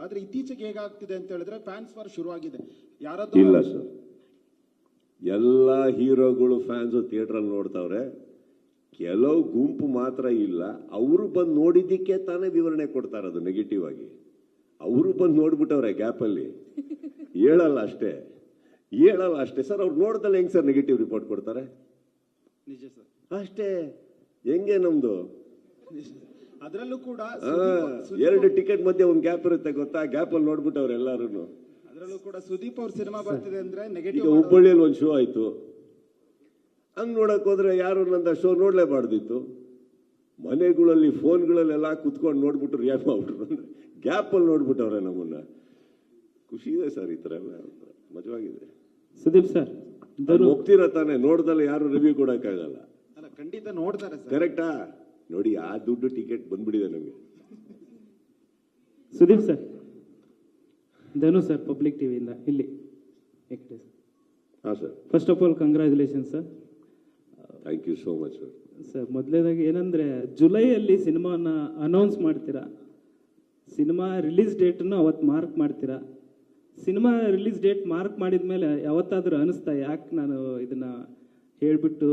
ಆದ್ರೆ ಇತ್ತೀಚೆಗೆ ಹೇಗಾಗ್ತಿದೆ ಅಂತ ಹೇಳಿದ್ರೆ ಫ್ಯಾನ್ಸ್ ವಾರ್ ಶುರುವಾಗಿದೆ. ಇಲ್ಲ ಸರ್, ಎಲ್ಲ ಹೀರೋಗಳು ಫ್ಯಾನ್ಸ್ ಥಿಯೇಟರ್ ಅಲ್ಲಿ ನೋಡ್ತಾವ್ರೆ. ಕೆಲವು ಗುಂಪು ಮಾತ್ರ ಇಲ್ಲ. ಅವರು ಬಂದು ನೋಡಿದ್ದಕ್ಕೆ ತಾನೇ ವಿವರಣೆ ಕೊಡ್ತಾರೆ, ಅದು ನೆಗೆಟಿವ್ ಆಗಿ. ಅವರು ಬಂದು ನೋಡ್ಬಿಟ್ಟವ್ರೆ ಗ್ಯಾಪ್ ಅಲ್ಲಿ, ಹೇಳಲ್ಲ ಅಷ್ಟೇ ಸರ್. ಅವ್ರು ನೋಡ್ದಲ್ಲ ಹೆಂಗ್ ಸರ್ ನೆಗೆಟಿವ್ ರಿಪೋರ್ಟ್ ಕೊಡ್ತಾರೆ? ನಿಜ ಸರ್, ಅಷ್ಟೇ. ಹೆಂಗೆ ನಮ್ದು ಅದರಲ್ಲೂ ಕೂಡ 2 ಟಿಕೆಟ್ ಮಧ್ಯೆ ಒಂದು ಗ್ಯಾಪ್ ಇರುತ್ತೆ ಗೊತ್ತಾ? ಗ್ಯಾಪ್ ಅಲ್ಲಿ ನೋಡ್ಬಿಟ್ಟವ್ರು ಎಲ್ಲಾರು. ಅದರಲ್ಲೂ ಕೂಡ ಸುದೀಪ್ ಅವ್ರ ಸಿನಿಮಾ ಬರ್ತಿದೆ ಅಂದ್ರೆ ಈಗ ನೆಗೆಟಿವ್. ಹುಬ್ಬಳ್ಳಿಯಲ್ಲಿ ಒಂದು ಶೋ ಆಯ್ತು, ಹಂಗ್ ನೋಡಕ್ ಹೋದ್ರೆ ಯಾರು ನಂದ ಶೋ ನೋಡ್ಲೇಬಾರ್ದಿತ್ತು. ಮನೆಗಳಲ್ಲಿ ಫೋನ್ಗಳಲ್ಲೆಲ್ಲ ಕುತ್ಕೊಂಡು ನೋಡ್ಬಿಟ್ಟು ರಿಯಾಕ್ಟ್ ಮಾಡ್ಬಿಟ್ರು. ಗ್ಯಾಪ್ ಅಲ್ಲಿ ನೋಡ್ಬಿಟ್ಟವ್ರೆ ನಮ್ಮನ್ನ. ಖುಷಿ ಇದೆ ಸರ್, ಈ ತರ ಎಲ್ಲ ಮಜವಾಗಿದೆ. ಸುದೀಪ್ ಸರ್ ಹೋಗ್ತೀರ ತಾನೆ, ನೋಡ್ದಲ್ಲ ಯಾರು ರಿವ್ಯೂ ಕೊಡಕ್ಕಾಗಲ್ಲ. ಅಲ್ಲ, ಖಂಡಿತ ನೋಡ್ತಾರೆ ಸರ್. ಕರೆಕ್ಟಾ? ನೋಡಿ, ಆ ದುಡ್ಡು ಟಿಕೆಟ್ ಬಂದ್ಬಿಡಿದೆ ನಮಗೆ. Sudeep sir, Dhanu sir, public ಟಿವಿಯಿಂದ ಇಲ್ಲಿ. ಹಾ sir. First of all congratulation sir. Thank you so much sir. Sir, ಮೊದಲನೇದಾಗಿ ಏನಂದ್ರೆ ಜುಲೈಯಲ್ಲಿ ಸಿನಿಮಾನ ಅನೌನ್ಸ್ ಮಾಡ್ತೀರಾ, ಸಿನಿಮಾ ರಿಲೀಸ್ ಡೇಟನ್ನು ಅವತ್ತು ಮಾರ್ಕ್ ಮಾಡ್ತೀರಾ. ಸಿನಿಮಾ ರಿಲೀಸ್ ಡೇಟ್ ಮಾರ್ಕ್ ಮಾಡಿದ ಮೇಲೆ ಯಾವತ್ತಾದ್ರೂ ಅನಿಸ್ತಾ ಯಾಕೆ ನಾನು ಇದನ್ನ ಹೇಳ್ಬಿಟ್ಟು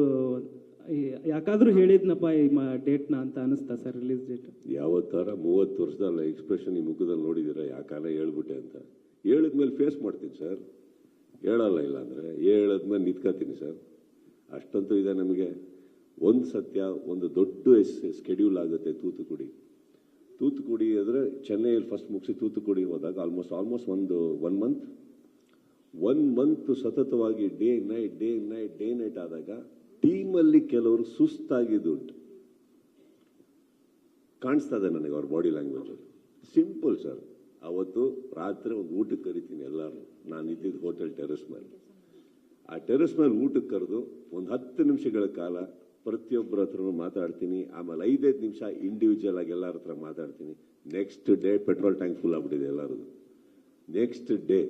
ಯಾಕಾದ್ರೂ ಹೇಳಿದ್ನಪ್ಪ ಈ ಡೇಟ್ನ ಅಂತ ಅನಿಸ್ತಾ ಸರ್? ರಿಲೀಸ್ ಡೇಟ್ ಯಾವತ್ತಾರ 30 ವರ್ಷದಲ್ಲ ಎಕ್ಸ್ಪ್ರೆಷನ್ ಈ ಮುಖದಲ್ಲಿ ನೋಡಿದ್ದೀರಾ? ಯಾಕಾಲ ಹೇಳ್ಬಿಟ್ಟೆ ಅಂತ. ಹೇಳಿದ್ಮೇಲೆ ಫೇಸ್ ಮಾಡ್ತೀನಿ ಸರ್, ಹೇಳಲ್ಲ. ಇಲ್ಲ ಅಂದ್ರೆ ಹೇಳಿದ್ಮೇಲೆ ನಿಂತ್ಕೋತೀನಿ ಸರ್. ಅಷ್ಟಂತೂ ಇದೆ ನಮಗೆ. ಒಂದು ಸತ್ಯ, ಒಂದು ದೊಡ್ಡ ಸ್ಕೆಡ್ಯೂಲ್ ಆಗುತ್ತೆ ತೂತುಕುಡಿ ಅಂದರೆ ಚೆನ್ನೈಯಲ್ಲಿ ಫಸ್ಟ್ ಮುಗಿಸಿ ತೂತುಕುಡಿ ಹೋದಾಗ ಆಲ್ಮೋಸ್ಟ್ ಒನ್ ಮಂತ್ ಸತತವಾಗಿ ಡೇ ನೈಟ್ ಆದಾಗ ಟೀಮಲ್ಲಿ ಕೆಲವರು ಸುಸ್ತಾಗಿದ್ದುಂಟು. ಕಾಣಿಸ್ತದೆ ನನಗೆ ಅವ್ರ ಬಾಡಿ ಲ್ಯಾಂಗ್ವೇಜ್. Simple sir. ಅವತ್ತು ರಾತ್ರಿ ಒಂದು ಊಟಕ್ಕೆ ಕರಿತೀನಿ ಎಲ್ಲರೂ. ನಾನು ಇದ್ದಿದ್ದು ಹೋಟೆಲ್ ಟೆರೆಸ್ ಮೇಲೆ. ಆ ಟೆರೆಸ್ ಮೇಲೆ ಊಟಕ್ಕೆ ಕರೆದು ಒಂದು 10 ನಿಮಿಷಗಳ ಕಾಲ ಪ್ರತಿಯೊಬ್ಬರ ಹತ್ರನೂ ಮಾತಾಡ್ತೀನಿ. ಆಮೇಲೆ 5 ನಿಮಿಷ ಇಂಡಿವಿಜುವಲ್ ಆಗಿ ಎಲ್ಲರ ಹತ್ರ ಮಾತಾಡ್ತೀನಿ. Next day petrol tank full ಆಗ್ಬಿಟ್ಟಿದೆ ಎಲ್ಲರದು. ನೆಕ್ಸ್ಟ್ ಡೇ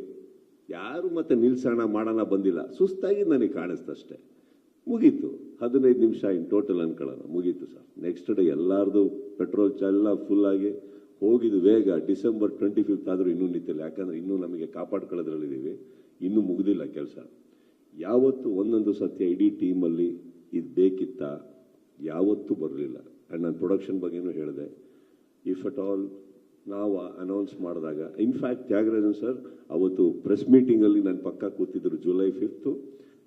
ಯಾರು ಮತ್ತೆ ನಿಲ್ಸೋಣ ಮಾಡೋಣ ಬಂದಿಲ್ಲ. ಸುಸ್ತಾಗಿ ನನಗೆ ಕಾಣಿಸ್ತಷ್ಟೇ. ಮುಗೀತು. 15 ನಿಮಿಷ ಇನ್ ಟೋಟಲ್ ಅನ್ಕೊಳ್ಳೋಣ, ಮುಗೀತು ಸರ್. ನೆಕ್ಸ್ಟ್ ಡೇ ಎಲ್ಲಾರ್ದು ಪೆಟ್ರೋಲ್ ಎಲ್ಲ ಫುಲ್ ಆಗಿ ಹೋಗಿದ್ದು ವೇಗ. ಡಿಸೆಂಬರ್ 25 ಆದರೂ ಇನ್ನೂ ನಿಂತಿಲ್ಲ. ಯಾಕಂದ್ರೆ ಇನ್ನೂ ನಮಗೆ ಕಾಪಾಡ್ಕೊಳ್ಳೋದ್ರಲ್ಲಿದ್ದೀವಿ, ಇನ್ನೂ ಮುಗಿದಿಲ್ಲ ಕೆಲಸ. ಯಾವತ್ತು ಒಂದೊಂದು ಸತ್ಯ ಇಡೀ ಟೀಮಲ್ಲಿ ಇದು ಬೇಕಿತ್ತ, ಯಾವತ್ತೂ ಬರಲಿಲ್ಲ. ಆ್ಯಂಡ್ ನಾನು ಪ್ರೊಡಕ್ಷನ್ ಬಗ್ಗೆನೂ ಹೇಳಿದೆ. ಇಫ್ ಅಟ್ ಆಲ್ ನಾವು ಅನೌನ್ಸ್ ಮಾಡಿದಾಗ, ಇನ್ಫ್ಯಾಕ್ಟ್ ತ್ಯಾಗರಾಜನ್ ಸರ್ ಅವತ್ತು ಪ್ರೆಸ್ ಮೀಟಿಂಗಲ್ಲಿ ನನ್ನ ಪಕ್ಕ ಕೂತಿದ್ರು. ಜುಲೈ 5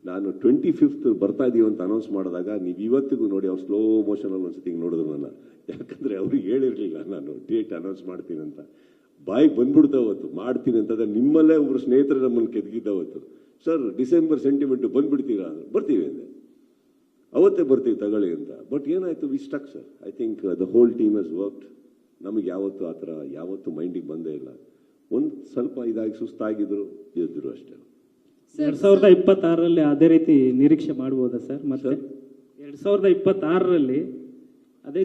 ನಾನು 25 ಬರ್ತಾ ಇದೀವಿ ಅಂತ ಅನೌನ್ಸ್ ಮಾಡಿದಾಗ ನೀವು ಇವತ್ತಿಗೂ ನೋಡಿ ಅವ್ರು ಸ್ಲೋ ಮೋಷನಲ್ಲಿ ಒಂದ್ಸತಿ ನೋಡಿದ್ರು ನನ್ನ. ಯಾಕಂದರೆ ಅವ್ರಿಗೆ ಹೇಳಿರಲಿಲ್ಲ ನಾನು ಡೇಟ್ ಅನೌನ್ಸ್ ಮಾಡ್ತೀನಿ ಅಂತ. ಬಾಯಿಗೆ ಬಂದ್ಬಿಡ್ತಾ ಅವತ್ತು ಮಾಡ್ತೀನಿ ಅಂತಂದ್ರೆ ನಿಮ್ಮಲ್ಲೇ ಒಬ್ಬರು ಸ್ನೇಹಿತರು ನಮ್ಮನ್ನು ಕೆದಗಿದ್ದವತ್ತು. ಸರ್ ಡಿಸೆಂಬರ್ ಸೆಂಟಿಮೆಂಟ್ ಬಂದ್ಬಿಡ್ತೀರಾ ಅಂದ್ರೆ ಬರ್ತೀವಿ ಅಂದೆ. ಅವತ್ತೇ ಬರ್ತೀವಿ ತಗೊಳ್ಳಿ ಅಂತ. ಬಟ್ ಏನಾಯ್ತು, we stuck sir. I think the whole team has worked. ನಮಗೆ ಯಾವತ್ತು ಆ ಥರ ಯಾವತ್ತು ಮೈಂಡಿಗೆ ಬಂದೇ ಇಲ್ಲ. ಒಂದು ಸ್ವಲ್ಪ ಇದಾಗಿ ಸುಸ್ತಾಗಿದ್ರು ಎದ್ರು ಅಷ್ಟೇ. 2026ರಲ್ಲಿ ಅದೇ ರೀತಿ ನಿರೀಕ್ಷೆ ಮಾಡ್ಬೋದಾ ಸರ್? ಮತ್ತೆ 2026ರಲ್ಲಿ ಅದೇ